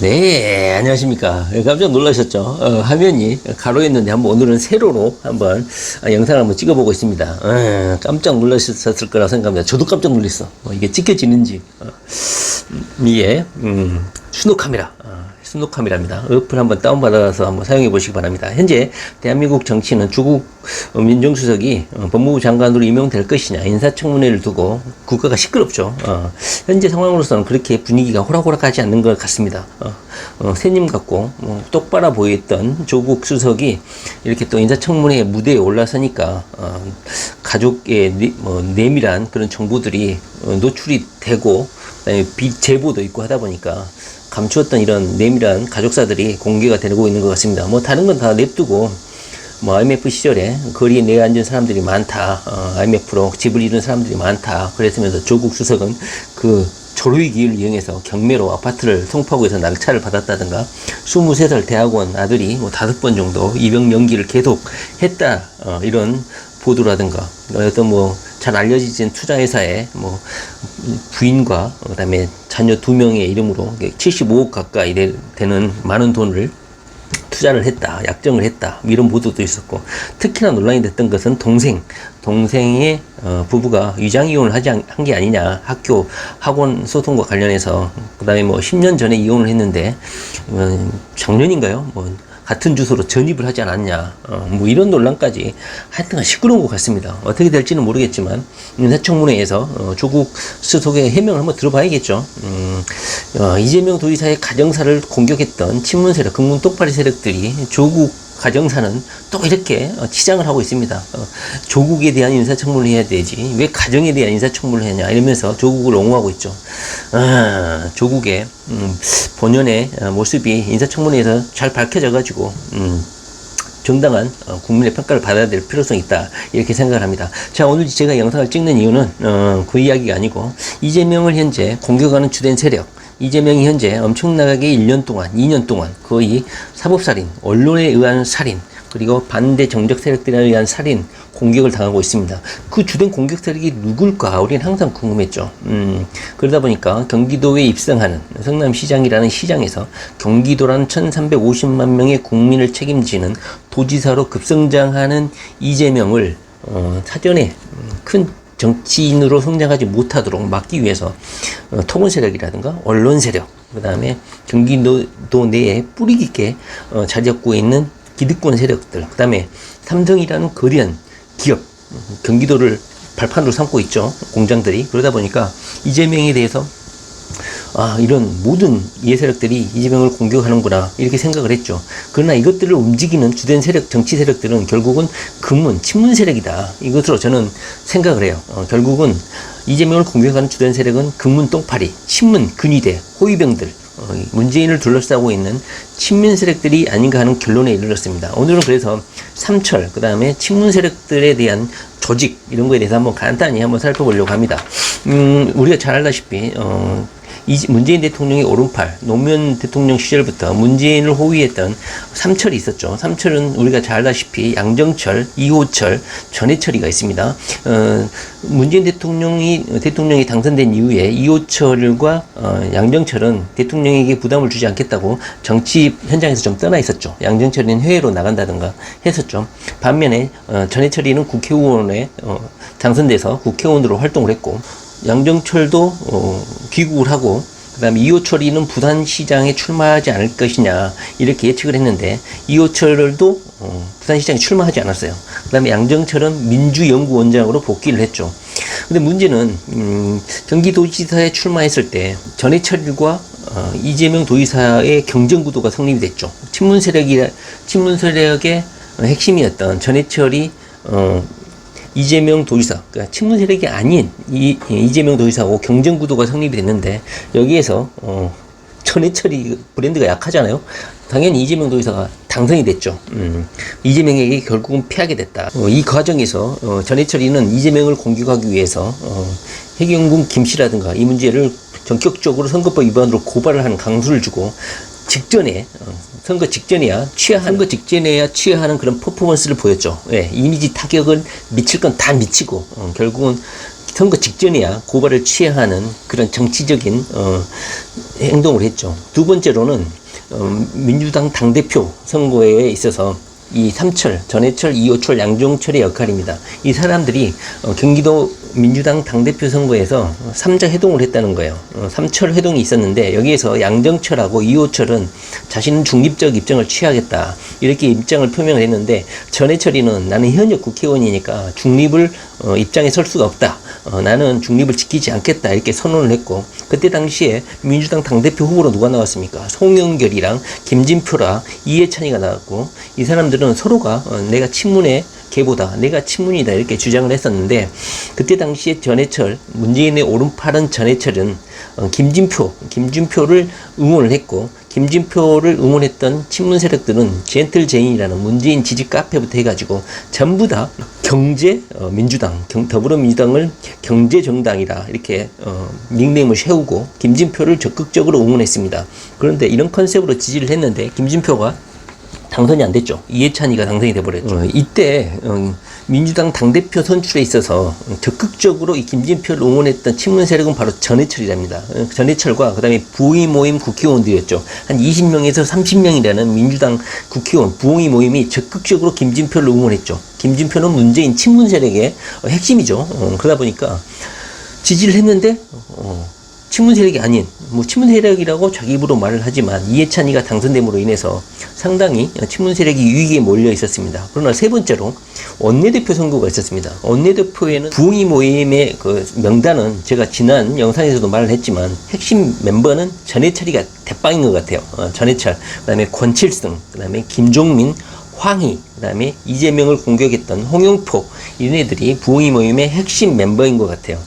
네, 안녕하십니까. 깜짝 놀라셨죠? 화면이 가로였는데 오늘은 세로로 한번 영상을 한번 찍어보고 있습니다. 깜짝 놀라셨을 거라 생각합니다. 저도 깜짝 놀랐어. 이게 찍혀지는지. 이게, 수노 카메라. 수노 카메라입니다. 어플 한번 다운받아서 한번 사용해 보시기 바랍니다. 현재 대한민국 정치는 조국 민정수석이 법무부 장관으로 임명될 것이냐 인사청문회를 두고 국가가 시끄럽죠. 현재 상황으로서는 그렇게 분위기가 호락호락하지 않는 것 같습니다. 새님 같고 똑바라 보였던 조국 수석이 이렇게 또 인사청문회 무대에 올라서니까 가족의 내밀한 그런 정보들이 노출이 되고 그다음에 비제보도 있고 하다 보니까 감추었던 이런 내밀한 가족사들이 공개가 되고 있는 것 같습니다. 다른 건 다 냅두고, IMF 시절에 거리에 내어 앉은 사람들이 많다. IMF로 집을 잃은 사람들이 많다. 그랬으면서 조국 수석은 그 절호의 기회를 이용해서 경매로 아파트를 송파구에서 낙찰을 받았다든가, 23살 대학원 아들이 5번 정도 입영 연기를 계속 했다. 이런 보도라든가, 어떤 잘 알려지진 투자회사의 부인과 그다음에 자녀 2명의 이름으로 75억 가까이 되는 많은 돈을 투자를 했다, 약정을 했다, 이런 보도도 있었고, 특히나 논란이 됐던 것은 동생의 부부가 위장 이혼을 한 게 아니냐, 학원 소송과 관련해서. 그다음에 10년 전에 이혼을 했는데 작년인가요? 같은 주소로 전입을 하지 않았냐, 이런 논란까지 하여튼 시끄러운 것 같습니다. 어떻게 될지는 모르겠지만 인사청문회에서 조국 수석의 해명을 한번 들어봐야겠죠. 이재명 도지사의 가정사를 공격했던 친문 세력, 극문 똑파리 세력들이 조국 가정사는 또 이렇게 치장을 하고 있습니다. 조국에 대한 인사청문을 해야 되지 왜 가정에 대한 인사청문을 하냐 이러면서 조국을 옹호하고 있죠. 조국의 본연의 모습이 인사청문회에서 잘 밝혀져 가지고 정당한 국민의 평가를 받아야 될 필요성이 있다, 이렇게 생각을 합니다. 자, 오늘 제가 영상을 찍는 이유는 그 이야기가 아니고, 이재명을 현재 공격하는 주된 세력, 이재명이 현재 엄청나게 1년 동안, 2년 동안 거의 사법살인, 언론에 의한 살인, 그리고 반대 정적 세력들에 의한 살인, 공격을 당하고 있습니다. 그 주된 공격 세력이 누굴까? 우리는 항상 궁금했죠. 그러다 보니까 경기도에 입성하는 성남시장이라는 시장에서 경기도라는 1350만 명의 국민을 책임지는 도지사로 급성장하는 이재명을 사전에 큰 정치인으로 성장하지 못하도록 막기 위해서 토건 세력이라든가 언론 세력, 그 다음에 경기도 내에 뿌리 깊게 자리 잡고 있는 기득권 세력들, 그 다음에 삼성이라는 거대한 기업, 경기도를 발판으로 삼고 있죠, 공장들이. 그러다 보니까 이재명에 대해서 이런 모든 이해세력들이 이재명을 공격하는구나, 이렇게 생각을 했죠. 그러나 이것들을 움직이는 주된 세력, 정치 세력들은 결국은 금문, 친문 세력이다, 이것으로 저는 생각을 해요. 결국은 이재명을 공격하는 주된 세력은 금문 똥파리, 친문 근위대, 호위병들, 문재인을 둘러싸고 있는 친문 세력들이 아닌가 하는 결론에 이르렀습니다. 오늘은 그래서 삼철, 그 다음에 친문 세력들에 대한 조직, 이런 거에 대해서 한번 간단히 한번 살펴보려고 합니다. 우리가 잘 알다시피 문재인 대통령의 오른팔, 노무현 대통령 시절부터 문재인을 호위했던 삼철이 있었죠. 삼철은 우리가 잘 알다시피 양정철, 이호철, 전해철이가 있습니다. 문재인 대통령이 당선된 이후에 이호철과 양정철은 대통령에게 부담을 주지 않겠다고 정치 현장에서 좀 떠나 있었죠. 양정철은 해외로 나간다든가 했었죠. 반면에 전해철이는 국회의원에 당선돼서 국회의원으로 활동을 했고, 양정철도 귀국을 하고, 그 다음에 이호철이는 부산시장에 출마하지 않을 것이냐, 이렇게 예측을 했는데 이호철도 부산시장에 출마하지 않았어요. 그 다음에 양정철은 민주연구원장으로 복귀를 했죠. 근데 문제는 경기도지사에 출마했을 때 전해철과 이재명 도지사의 경쟁구도가 성립이 됐죠. 친문 세력의 핵심이었던 전해철이 이재명 도지사, 그러니까 친문 세력이 아닌 이재명 도지사하고 경쟁 구도가 성립이 됐는데, 여기에서 전해철이 브랜드가 약하잖아요. 당연히 이재명 도지사가 당선이 됐죠. 이재명에게 결국은 패하게 됐다. 이 과정에서 전해철이는 이재명을 공격하기 위해서 해경군 김씨라든가 이 문제를 전격적으로 선거법 위반으로 고발을 하는 강수를 주고, 직전에 선거 직전에야 취하하는 그런 퍼포먼스를 보였죠. 예, 이미지 타격을 미칠 건 다 미치고 결국은 선거 직전이야 고발을 취해야 하는 그런 정치적인 행동을 했죠. 두 번째로는 민주당 당대표 선거에 있어서 이 삼철, 전해철, 이호철, 양종철의 역할입니다. 이 사람들이 경기도 민주당 당대표 선거에서 3자 회동을 했다는 거예요. 3철 회동이 있었는데 여기에서 양정철하고 이호철은 자신은 중립적 입장을 취하겠다 이렇게 입장을 표명을 했는데, 전해철이는 나는 현역 국회의원이니까 중립을 입장에 설 수가 없다. 나는 중립을 지키지 않겠다 이렇게 선언을 했고, 그때 당시에 민주당 당대표 후보로 누가 나왔습니까? 송영결이랑 김진표랑 이해찬이가 나왔고, 이 사람들은 서로가 내가 친문의 걔보다 내가 친문이다 이렇게 주장을 했었는데, 그때 당시에 전해철, 문재인의 오른팔은 전해철은 김진표를 응원을 했고, 김진표를 응원했던 친문 세력들은 젠틀제인이라는 문재인 지지 카페부터 해가지고 전부 다 경제민주당, 더불어민주당을 경제정당이다 이렇게 닉네임을 세우고 김진표를 적극적으로 응원했습니다. 그런데 이런 컨셉으로 지지를 했는데 김진표가 당선이 안 됐죠. 이해찬이가 당선이 돼버렸죠. 이때 민주당 당대표 선출에 있어서 적극적으로 이 김진표를 응원했던 친문 세력은 바로 전해철이랍니다. 전해철과 그 다음에 부의 모임 국회의원들이었죠. 한 20명에서 30명이라는 민주당 국회의원 부의 모임이 적극적으로 김진표를 응원했죠. 김진표는 문재인 친문 세력의 핵심이죠. 그러다 보니까 지지를 했는데 친문 세력이 아닌, 친문 세력이라고 자기 입으로 말을 하지만 이해찬이가 당선됨으로 인해서 상당히 친문 세력이 위기에 몰려 있었습니다. 그러나 세 번째로 원내대표 선거가 있었습니다. 원내대표에는 부의 모임의 그 명단은 제가 지난 영상에서도 말을 했지만 핵심 멤버는 전해철이가 대빵인 것 같아요. 전해철, 그 다음에 권칠승, 그 다음에 김종민, 황희, 그 다음에 이재명을 공격했던 홍영표, 이런 애들이 부의 모임의 핵심 멤버인 것 같아요.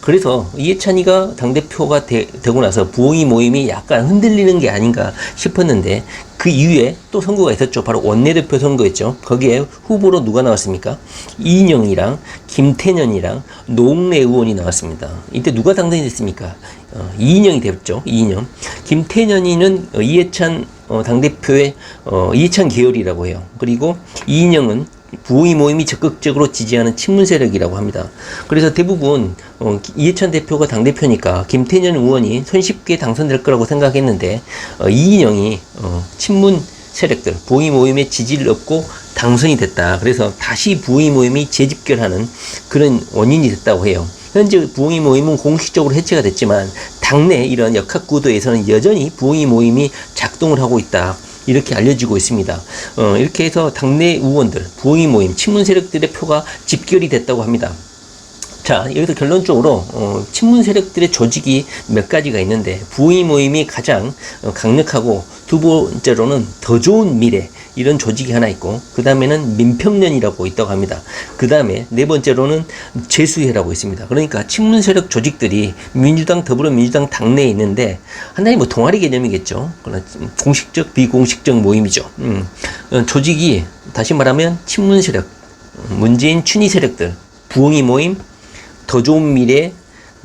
그래서 이해찬이가 당대표가 되고 나서 부의 모임이 약간 흔들리는 게 아닌가 싶었는데, 그 이후에 또 선거가 있었죠. 바로 원내대표 선거였죠. 거기에 후보로 누가 나왔습니까? 이인영이랑 김태년이랑 노웅래 의원이 나왔습니다. 이때 누가 당선이 됐습니까? 이인영이 됐죠. 이인영. 김태년이는 이해찬 당대표의 이해찬 계열이라고 해요. 그리고 이인영은 부의 모임이 적극적으로 지지하는 친문 세력이라고 합니다. 그래서 대부분 이해찬 대표가 당대표니까 김태년 의원이 손쉽게 당선될 거라고 생각했는데, 이인영이 친문 세력들 부의 모임의 지지를 얻고 당선이 됐다. 그래서 다시 부의 모임이 재집결하는 그런 원인이 됐다고 해요. 현재 부의 모임은 공식적으로 해체가 됐지만 당내 이런 역학구도에서는 여전히 부의 모임이 작동을 하고 있다. 이렇게 알려지고 있습니다. 이렇게 해서 당내 의원들, 부의 모임, 친문 세력들의 표가 집결이 됐다고 합니다. 자, 여기서 결론적으로 친문 세력들의 조직이 몇 가지가 있는데, 부의 모임이 가장 강력하고, 두 번째로는 더 좋은 미래, 이런 조직이 하나 있고, 그 다음에는 민평련이라고 있다고 합니다. 그 다음에 네 번째로는 재수회라고 있습니다. 그러니까 친문 세력 조직들이 민주당, 더불어민주당 당내에 있는데 하나의 동아리 개념이겠죠. 그러나 공식적, 비공식적 모임이죠. 조직이 다시 말하면 친문 세력, 문재인 친위 세력들, 부의 모임, 더 좋은 미래,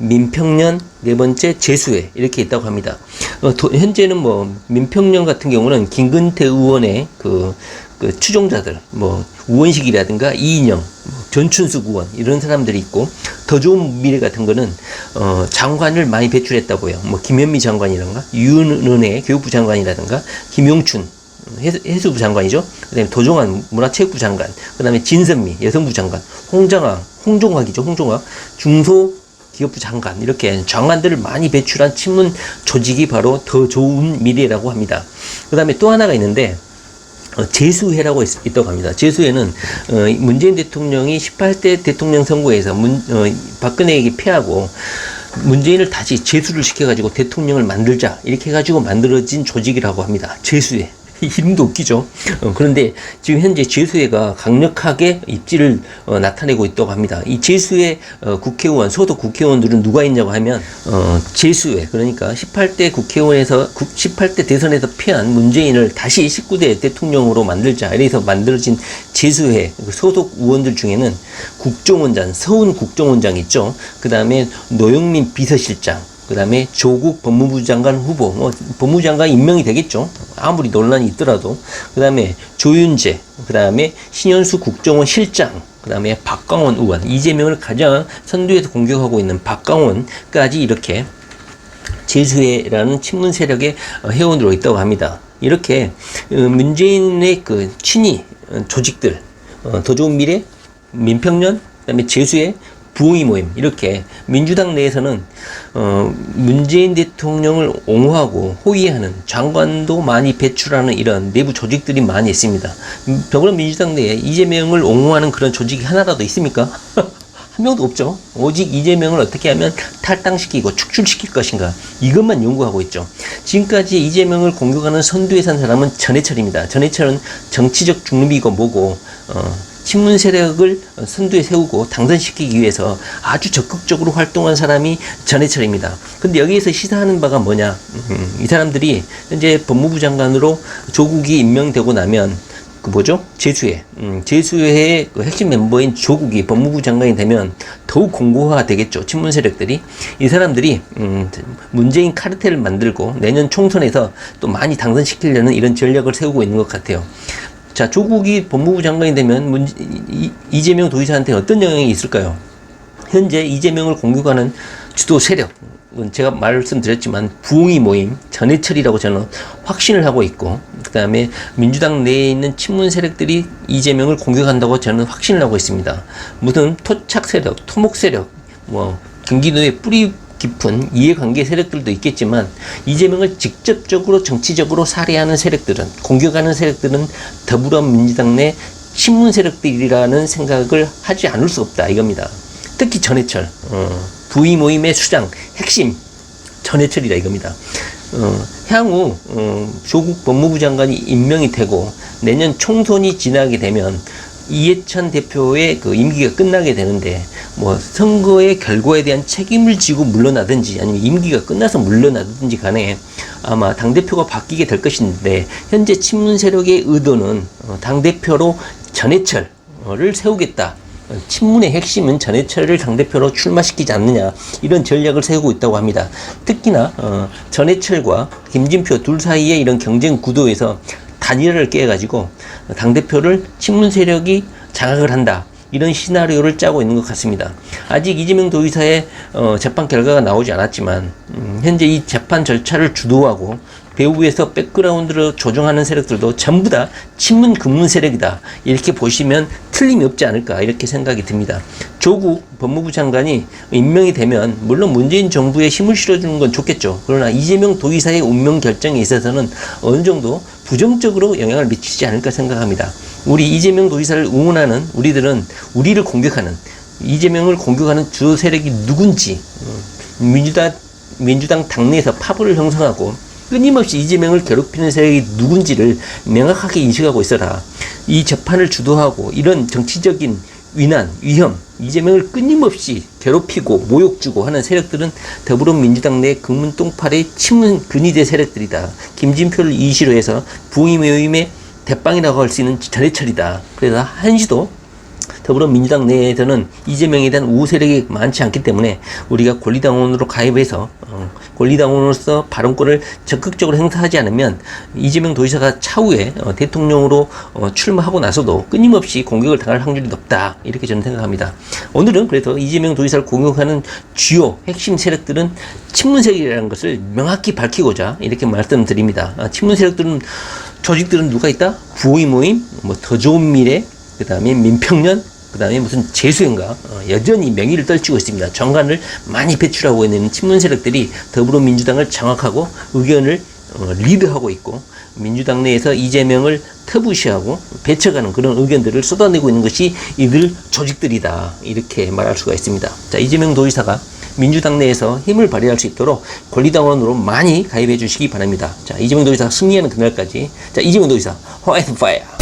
민평련, 네 번째 재수회, 이렇게 있다고 합니다. 현재는 민평련 같은 경우는 김근태 의원의 그 추종자들, 우원식이라든가 이인영, 전춘숙 의원, 이런 사람들이 있고, 더 좋은 미래 같은 거는 장관을 많이 배출했다고 해요. 김현미 장관이라든가 유은혜 교육부 장관이라든가 김용춘 해수부 장관이죠. 그 다음에 도종환 문화체육부 장관, 그 다음에 진선미 여성부 장관, 홍종학이죠. 홍종학 중소기업부 장관, 이렇게 장관들을 많이 배출한 친문 조직이 바로 더 좋은 미래라고 합니다. 그 다음에 또 하나가 있는데, 재수회라고 있다고 합니다. 재수회는 문재인 대통령이 18대 대통령 선거에서 박근혜에게 패하고 문재인을 다시 재수를 시켜가지고 대통령을 만들자, 이렇게 해가지고 만들어진 조직이라고 합니다. 재수회. 이름도 웃기죠. 그런데 지금 현재 재수회가 강력하게 입지를 나타내고 있다고 합니다. 이 재수회 국회의원, 소속 국회의원들은 누가 있냐고 하면 재수회, 그러니까 18대 국회의원에서 18대 대선에서 패한 문재인을 다시 19대 대통령으로 만들자, 이래서 만들어진 재수회 소속 의원들 중에는 국정원장, 서훈 국정원장 있죠. 그 다음에 노영민 비서실장, 그 다음에 조국 법무부 장관 후보, 법무부 장관 임명이 되겠죠. 아무리 논란이 있더라도. 그 다음에 조윤재, 그 다음에 신현수 국정원 실장, 그 다음에 박광원 의원, 이재명을 가장 선두에서 공격하고 있는 박광원까지 이렇게 재수회라는 친문 세력의 회원으로 있다고 합니다. 이렇게 문재인의 그 친위 조직들, 더 좋은 미래, 민평년, 그다음에 재수회, 부흥이 모임, 이렇게 민주당 내에서는 문재인 대통령을 옹호하고 호위하는 장관도 많이 배출하는 이런 내부 조직들이 많이 있습니다. 더불어민주당 내에 이재명을 옹호하는 그런 조직이 하나라도 있습니까? 한 명도 없죠. 오직 이재명을 어떻게 하면 탈당시키고 축출시킬 것인가, 이것만 연구하고 있죠. 지금까지 이재명을 공격하는 선두에 선 사람은 전해철입니다. 전해철은 정치적 중립이고 뭐고 친문 세력을 선두에 세우고 당선시키기 위해서 아주 적극적으로 활동한 사람이 전해철입니다. 근데 여기에서 시사하는 바가 뭐냐, 이 사람들이 현재 법무부 장관으로 조국이 임명되고 나면 그 뭐죠? 재수회의 그 핵심 멤버인 조국이 법무부 장관이 되면 더욱 공고화가 되겠죠. 친문 세력들이. 이 사람들이 문재인 카르텔을 만들고 내년 총선에서 또 많이 당선시키려는 이런 전략을 세우고 있는 것 같아요. 자, 조국이 법무부 장관이 되면 이재명 도지사한테 어떤 영향이 있을까요? 현재 이재명을 공격하는 주도 세력, 제가 말씀드렸지만 부흥이 모임, 전해철이라고 저는 확신을 하고 있고, 그 다음에 민주당 내에 있는 친문 세력들이 이재명을 공격한다고 저는 확신을 하고 있습니다. 무슨 토착 세력, 토목 세력, 뭐 경기도의 뿌리 깊은 이해관계 세력들도 있겠지만, 이재명을 직접적으로 정치적으로 살해하는 세력들은, 공격하는 세력들은 더불어민주당 내 친문 세력들이라는 생각을 하지 않을 수 없다, 이겁니다. 특히 전해철, 부의 모임의 수장, 핵심 전해철이다, 이겁니다. 향후 조국 법무부 장관이 임명이 되고 내년 총선이 지나게 되면 이해찬 대표의 그 임기가 끝나게 되는데, 뭐 선거의 결과에 대한 책임을 지고 물러나든지 아니면 임기가 끝나서 물러나든지 간에 아마 당대표가 바뀌게 될 것인데, 현재 친문 세력의 의도는 당대표로 전해철을 세우겠다, 친문의 핵심은 전해철을 당대표로 출마시키지 않느냐, 이런 전략을 세우고 있다고 합니다. 특히나 전해철과 김진표 둘 사이의 이런 경쟁 구도에서 단일화를 깨가지고 당대표를 친문 세력이 장악을 한다, 이런 시나리오를 짜고 있는 것 같습니다. 아직 이재명 도지사의 재판 결과가 나오지 않았지만 현재 이 재판 절차를 주도하고 배후에서 백그라운드로 조종하는 세력들도 전부 다 친문 금문 세력이다, 이렇게 보시면 틀림이 없지 않을까, 이렇게 생각이 듭니다. 조국 법무부 장관이 임명이 되면 물론 문재인 정부에 힘을 실어주는 건 좋겠죠. 그러나 이재명 도지사의 운명 결정에 있어서는 어느 정도 부정적으로 영향을 미치지 않을까 생각합니다. 우리 이재명 도지사를 응원하는 우리들은 우리를 공격하는, 이재명을 공격하는 주요 세력이 누군지, 민주당 당내에서 파벌을 형성하고 끊임없이 이재명을 괴롭히는 세력이 누군지를 명확하게 인식하고 있어라. 이 재판을 주도하고 이런 정치적인 위난, 위험, 이재명을 끊임없이 괴롭히고 모욕 주고 하는 세력들은 더불어민주당 내 금문똥팔의 친문 근위대 세력들이다. 김진표를 이시로 해서 부임 모임의 대빵이라고 할 수 있는 전해철이다. 그래서 한시도 더불어민주당 내에서는 이재명에 대한 우호 세력이 많지 않기 때문에 우리가 권리당원으로 가입해서 권리당원으로서 발언권을 적극적으로 행사하지 않으면 이재명 도지사가 차후에 대통령으로 출마하고 나서도 끊임없이 공격을 당할 확률이 높다, 이렇게 저는 생각합니다. 오늘은 그래서 이재명 도지사를 공격하는 주요 핵심 세력들은 친문 세력이라는 것을 명확히 밝히고자 이렇게 말씀드립니다. 친문 세력들은, 조직들은 누가 있다? 부의 모임, 뭐 더 좋은 미래, 그 다음에 민평년, 그 다음에 무슨 재수인가, 여전히 명의를 떨치고 있습니다. 정관을 많이 배출하고 있는 친문 세력들이 더불어민주당을 장악하고 의견을 리드하고 있고, 민주당 내에서 이재명을 터부시하고 배척하는 그런 의견들을 쏟아내고 있는 것이 이들 조직들이다, 이렇게 말할 수가 있습니다. 자, 이재명 도지사가 민주당 내에서 힘을 발휘할 수 있도록 권리당원으로 많이 가입해 주시기 바랍니다. 자, 이재명 도지사 승리하는 그날까지, 자, 이재명 도지사 화이트 파이어.